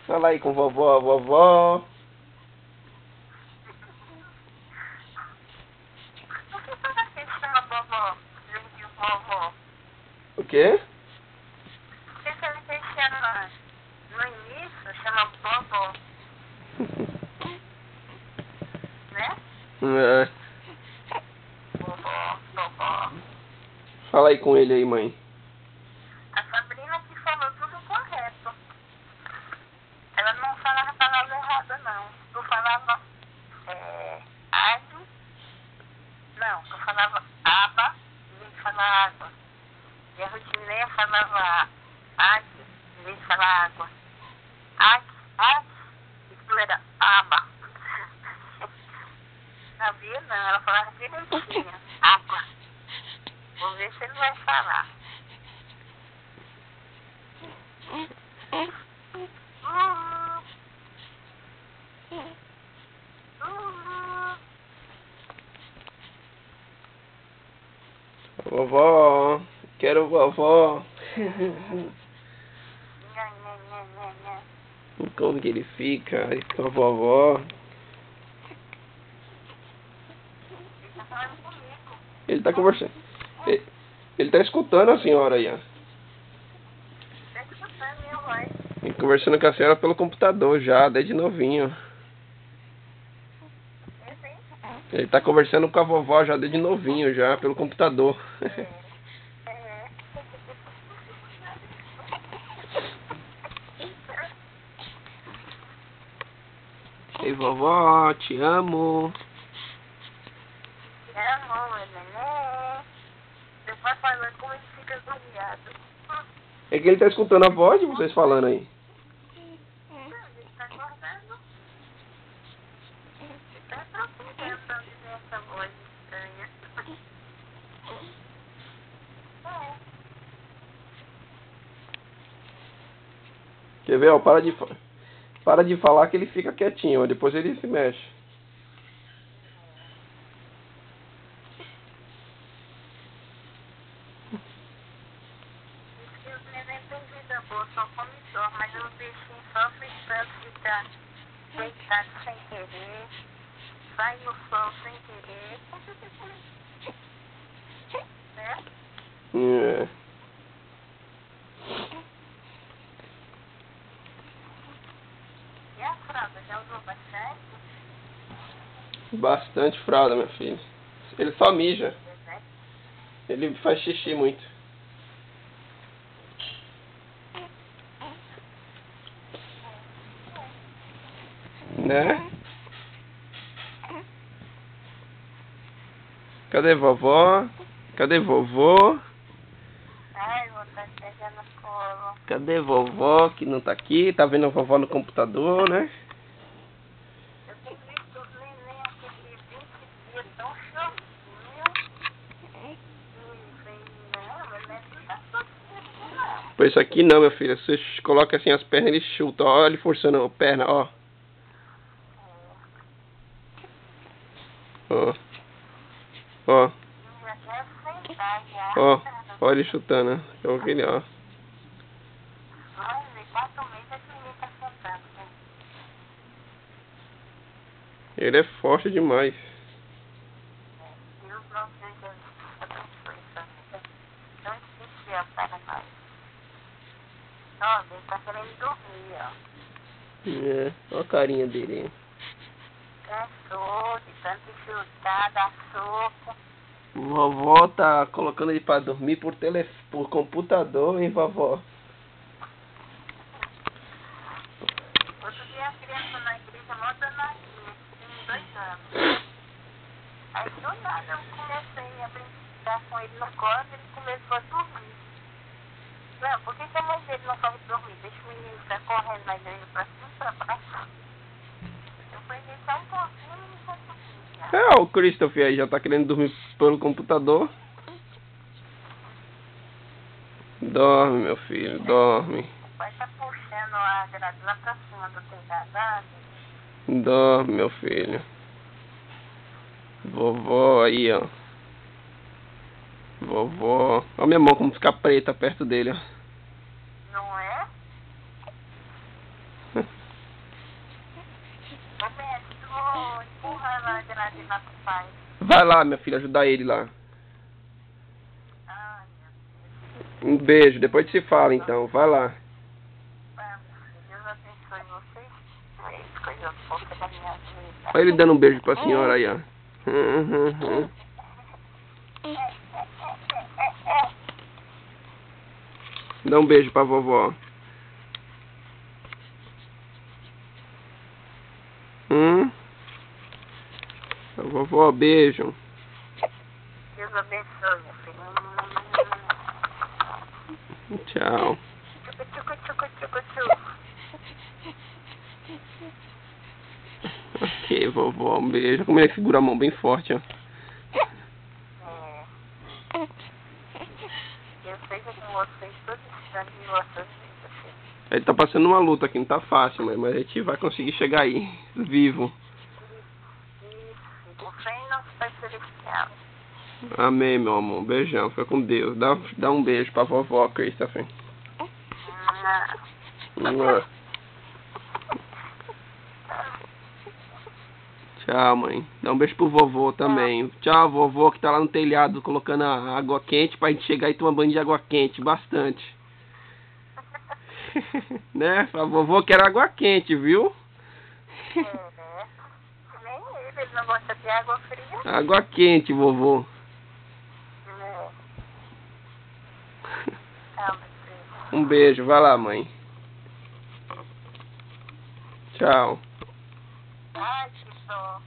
Fala aí com vovó, vovó. Por que toda vez chama vovó? De vovó? O quê? Por que toda vez chama no início, chama vovó? Né? É. Vovó, vovó. Fala aí com ele aí, mãe. A Sabrina que falou tudo correto. Ela não falava a palavra errada, não. Tu falava água. Não, tu falava aba, em vez de falar água. E a Rutineia falava água, em vez de falar água. Água, e tu era aba. Sabia não, ela falava direitinho. Água. Vou ver se ele vai falar. Vovó, quero vovó. Nha, nha, nha, nha, nha. Como que ele fica aí com a vovó? Ele tá falando comigo. Ele tá conversando. Ele tá escutando a senhora aí, ó. Tá escutando minha voz. E conversando com a senhora pelo computador já, desde novinho. Eu sei. Ele tá conversando com a vovó já desde novinho, já, pelo computador. Ei, vovó, te amo. É amor, neném. Você vai falando como ele fica agoniado. É que ele tá escutando a voz de vocês falando aí. Ele tá acordando. Ele tá aprofundando pra dizer essa voz estranha. Quer ver, ó, para de falar que ele fica quietinho, ó, depois ele se mexe. Diz que os neném tem vida boa, só come só, mas os bichinhos sofrem tanto de estar deitado sem querer, sai no sol sem querer. Né? É. E a fralda, já usou bastante? Bastante fralda, meu filho. Ele só mija. Ele faz xixi muito. Né? Cadê vovó? Cadê vovô? Ai, vontade de pegar no colo. Cadê vovó que não tá aqui? Tá vendo a vovó no computador, né? Eu tenho visto os neném aquele 20 dias tão choquinho. E vem, não, mas não é tudo não. Por isso aqui não, meu filho. Você coloca assim as pernas e ele chuta. Ó, ele forçando a perna, ó. Ó. Ó. Já quer sentar, já. Ó. Ó ele chutando, né? Então aquele, ó. Ai, 4 meses esse menino tá sentado, né? Ele é forte demais. Deus não seja abençoe essa vida tão especial para nós. Ó, ele tá querendo dormir, ó. É. Ó a carinha dele, hein? Cansou de tanto chutar, dar soco. Vovó tá colocando ele pra dormir por computador, hein, vovó? Outro dia a criança na igreja mó danadinha, tem 2 anos. Aí do nada eu comecei a brincar com ele no colo e ele começou a dormir. Não, por que a mãe dele não pode dormir? Deixa o menino ficar correndo na igreja pra cima e pra baixo. Eu fui deitar um pouquinho e não consegui. É, o Christopher aí já tá querendo dormir pelo computador. Dorme, meu filho, dorme. O pai tá puxando a grade lá pra cima do telhado. Dorme, meu filho. Vovó aí, ó. Vovó. Olha minha mão como fica preta perto dele, ó. Não é? ali na pai. Vai lá, minha filha, ajudar ele lá. Ai, meu Deus. Um beijo, depois se fala então. Vai lá. Deus abençoe vocês. Coisa fofa da minha vida. Olha ele dando um beijo pra senhora aí, ó. Dá um beijo pra vovó. A vovó, beijo. Deus abençoe, meu filho. Tchau. Tchucu, tchucu, tchucu, tchucu, tchucu. Ok, vovó, um beijo. Como ele segura a mão bem forte, ó. Eu sei que com vocês, todos precisando de vocês, filho. Ele tá passando uma luta aqui, não tá fácil, mas a gente vai conseguir chegar aí, vivo. Isso, com fé em nosso Pai Celestial. Amém, meu amor. Beijão, fica com Deus. Dá um beijo pra vovó, Christopher. Tchau, mãe. Dá um beijo pro vovô também. Tchau, vovô, que tá lá no telhado colocando a água quente pra gente chegar e tomar banho de água quente, bastante. Né? A vovô quer água quente, viu? Nem ele não gosta de água fria. Água quente, vovô. Um beijo, vai lá, mãe. Tchau. Ai, que dó.